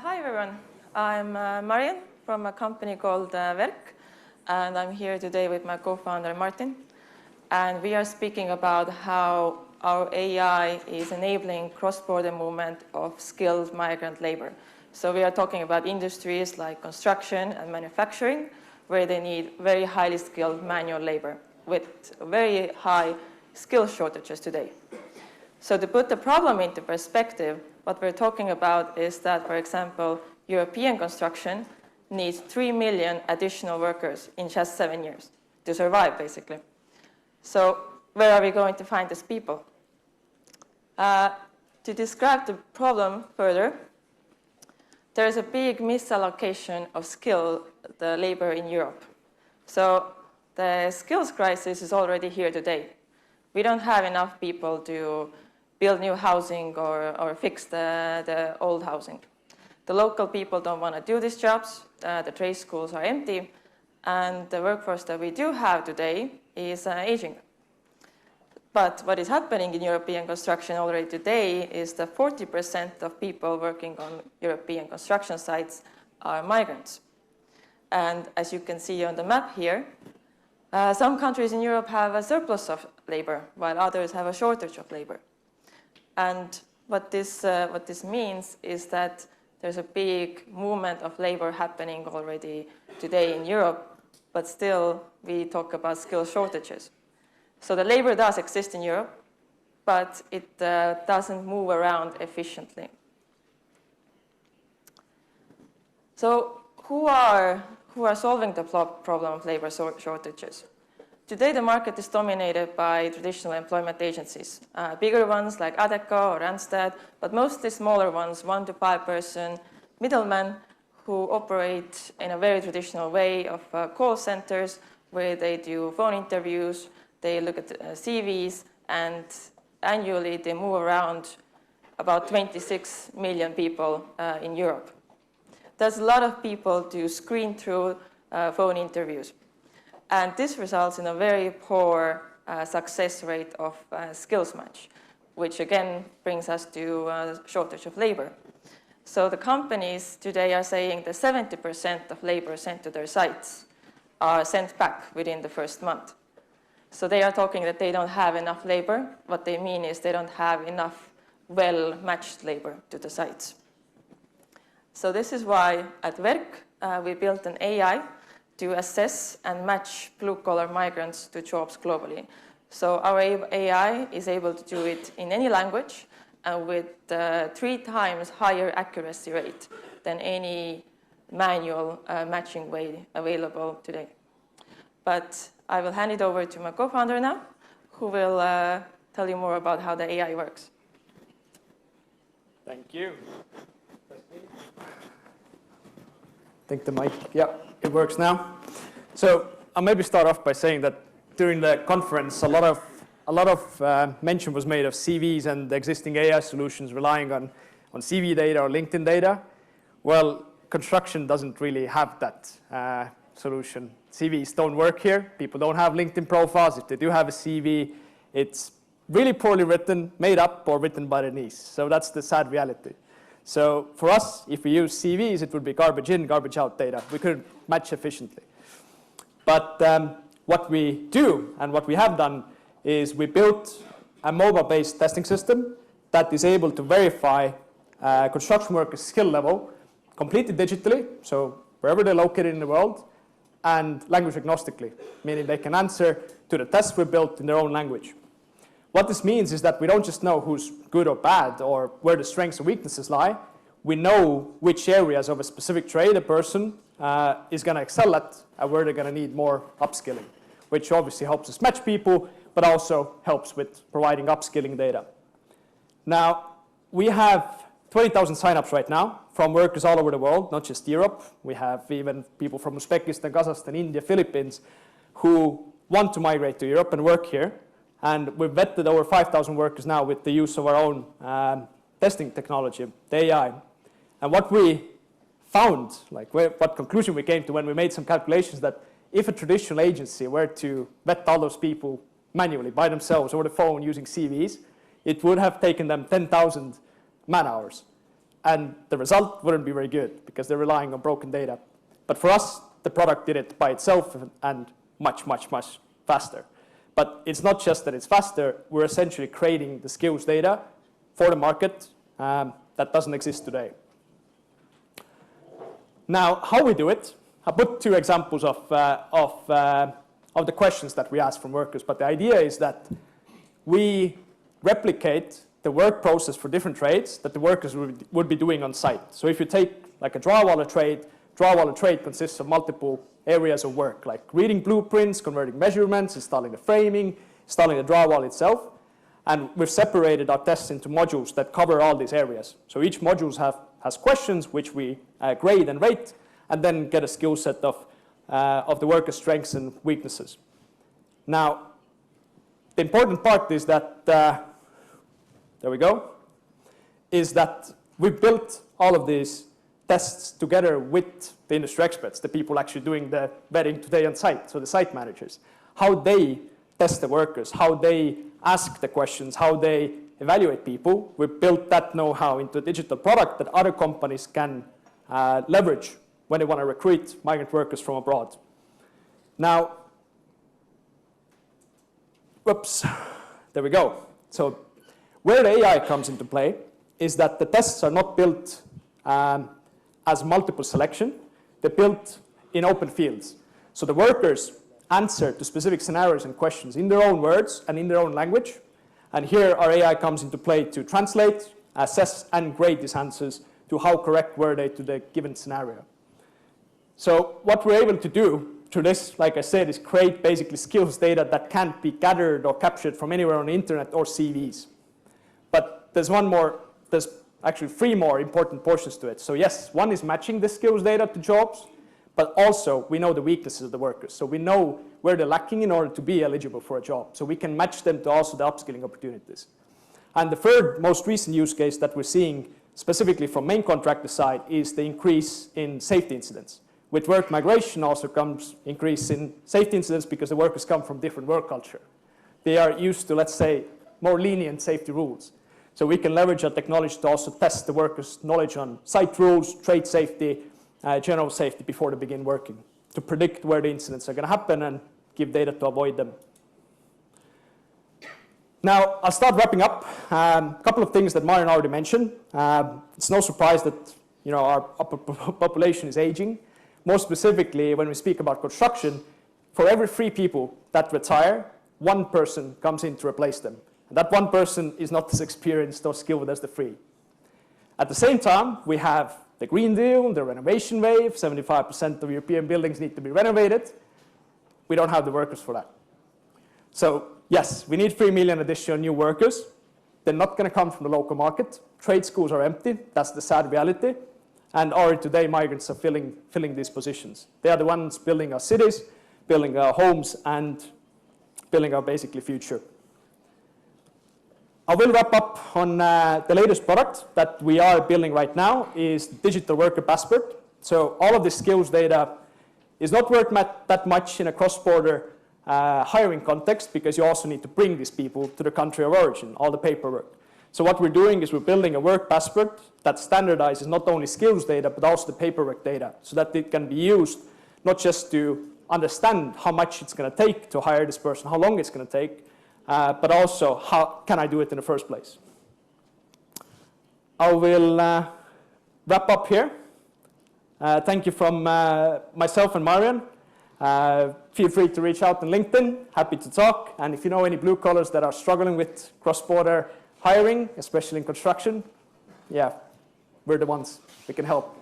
Hi everyone, I'm Marion from a company called Werk, and I'm here today with my co-founder Martin, and we are speaking about how our AI is enabling cross-border movement of skilled migrant labor. So we are talking about industries like construction and manufacturing, where they need very highly skilled manual labor with very high skill shortages today. So to put the problem into perspective, what we're talking about is that, for example, European construction needs 3 million additional workers in just 7 years to survive, basically. So where are we going to find these people? To describe the problem further, there is a big misallocation of skilled labor in Europe. So the skills crisis is already here today. We don't have enough people to build new housing or fix the old housing. The local people don't want to do these jobs, the trade schools are empty, and the workforce that we do have today is aging. But what is happening in European construction already today is that 40% of people working on European construction sites are migrants. And as you can see on the map here, some countries in Europe have a surplus of labor, while others have a shortage of labor. And what this means is that there's a big movement of labor happening already today in Europe, but still we talk about skill shortages. So the labor does exist in Europe, but it doesn't move around efficiently. So who are solving the problem of labor shortages? Today, the market is dominated by traditional employment agencies, bigger ones like Adecco or Randstad, but mostly smaller ones, 1 to 5 person middlemen who operate in a very traditional way of call centers where they do phone interviews, they look at CVs, and annually they move around about 26 million people in Europe. There's a lot of people to screen through phone interviews. And this results in a very poor success rate of skills match, which again brings us to a shortage of labor. So the companies today are saying that 70% of labor sent to their sites are sent back within the first month. So they are talking that they don't have enough labor. What they mean is they don't have enough well-matched labor to the sites. So this is why at Werk we built an AI to assess and match blue-collar migrants to jobs globally. So our AI is able to do it in any language and with 3 times higher accuracy rate than any manual matching way available today. But I will hand it over to my co-founder now, who will tell you more about how the AI works. Thank you. I think the mic, yeah, it works now. So I'll maybe start off by saying that during the conference, a lot of mention was made of CVs and the existing AI solutions relying on CV data or LinkedIn data. Well, construction doesn't really have that solution. CVs don't work here. People don't have LinkedIn profiles. If they do have a CV, it's really poorly written, made up, or written by their niece. So that's the sad reality. So for us, if we use CVs, it would be garbage in, garbage out data. We couldn't match efficiently. But what we do and what we have done is we built a mobile-based testing system that is able to verify construction workers' skill level completely digitally, so wherever they're located in the world, and language agnostically, meaning they can answer to the tests we built in their own language. What this means is that we don't just know who's good or bad or where the strengths and weaknesses lie. We know which areas of a specific trade a person is going to excel at and where they're going to need more upskilling, which obviously helps us match people, but also helps with providing upskilling data. Now, we have 20,000 signups right now from workers all over the world, not just Europe. We have even people from Uzbekistan, Kazakhstan, India, Philippines who want to migrate to Europe and work here. And we've vetted over 5,000 workers now with the use of our own testing technology, the AI. And what we found, what conclusion we came to when we made some calculations, that if a traditional agency were to vet all those people manually by themselves over the phone using CVs, it would have taken them 10,000 man hours. and the result wouldn't be very good because they're relying on broken data. But for us, the product did it by itself and much, much, much faster. But it's not just that it's faster, we're essentially creating the skills data for the market that doesn't exist today. Now, how we do it, I put two examples of the questions that we ask from workers, but the idea is that we replicate the work process for different trades that the workers would be doing on site. So if you take like a drywall trade consists of multiple areas of work, like reading blueprints, converting measurements, installing the framing, installing the drywall itself. And we've separated our tests into modules that cover all these areas. So each module has questions which we grade and rate, and then get a skill set of the worker's strengths and weaknesses. Now, the important part is that, there we go, is that we built all of these tests together with the industry experts, the people actually doing the vetting today on site, so the site managers, how they test the workers, how they ask the questions, how they evaluate people. We built that know-how into a digital product that other companies can leverage when they want to recruit migrant workers from abroad. Now, whoops, there we go. So where the AI comes into play is that the tests are not built as multiple selection. They're built in open fields. So the workers answer to specific scenarios and questions in their own words and in their own language. And here our AI comes into play to translate, assess, and grade these answers to how correct were they to the given scenario. So what we're able to do through this, like I said, is create basically skills data that can't be gathered or captured from anywhere on the internet or CVs. But there's actually three more important portions to it. So yes, one is matching the skills data to jobs, but also we know the weaknesses of the workers. So we know where they're lacking in order to be eligible for a job. So we can match them to also the upskilling opportunities. And the third most recent use case that we're seeing specifically from main contractor side is the increase in safety incidents. With work migration also comes increase in safety incidents because the workers come from different work culture. They are used to, let's say, more lenient safety rules. So we can leverage our technology to also test the workers' knowledge on site rules, trade safety, general safety before they begin working, to predict where the incidents are going to happen and give data to avoid them. Now, I'll start wrapping up. A couple of things that Marion already mentioned. It's no surprise that our population is aging. More specifically, when we speak about construction, for every 3 people that retire, 1 person comes in to replace them. And that 1 person is not as experienced or skilled as the 3. At the same time, we have the Green Deal, the renovation wave, 75% of European buildings need to be renovated. We don't have the workers for that. So yes, we need 3 million additional new workers. They're not going to come from the local market. Trade schools are empty. That's the sad reality. And already today, migrants are filling these positions. They are the ones building our cities, building our homes, and building our basically future. I will wrap up on the latest product that we are building right now is Digital Worker Passport. So all of this skills data is not worth that much in a cross-border hiring context because you also need to bring these people to the country of origin, all the paperwork. So what we're doing is we're building a work passport that standardizes not only skills data, but also the paperwork data so that it can be used not just to understand how much it's going to take to hire this person, how long it's going to take, but also how can I do it in the first place. I will wrap up here. Thank you from myself and Marion. Feel free to reach out on LinkedIn. Happy to talk. And if you know any blue collars that are struggling with cross-border hiring, especially in construction, yeah, we're the ones that can help.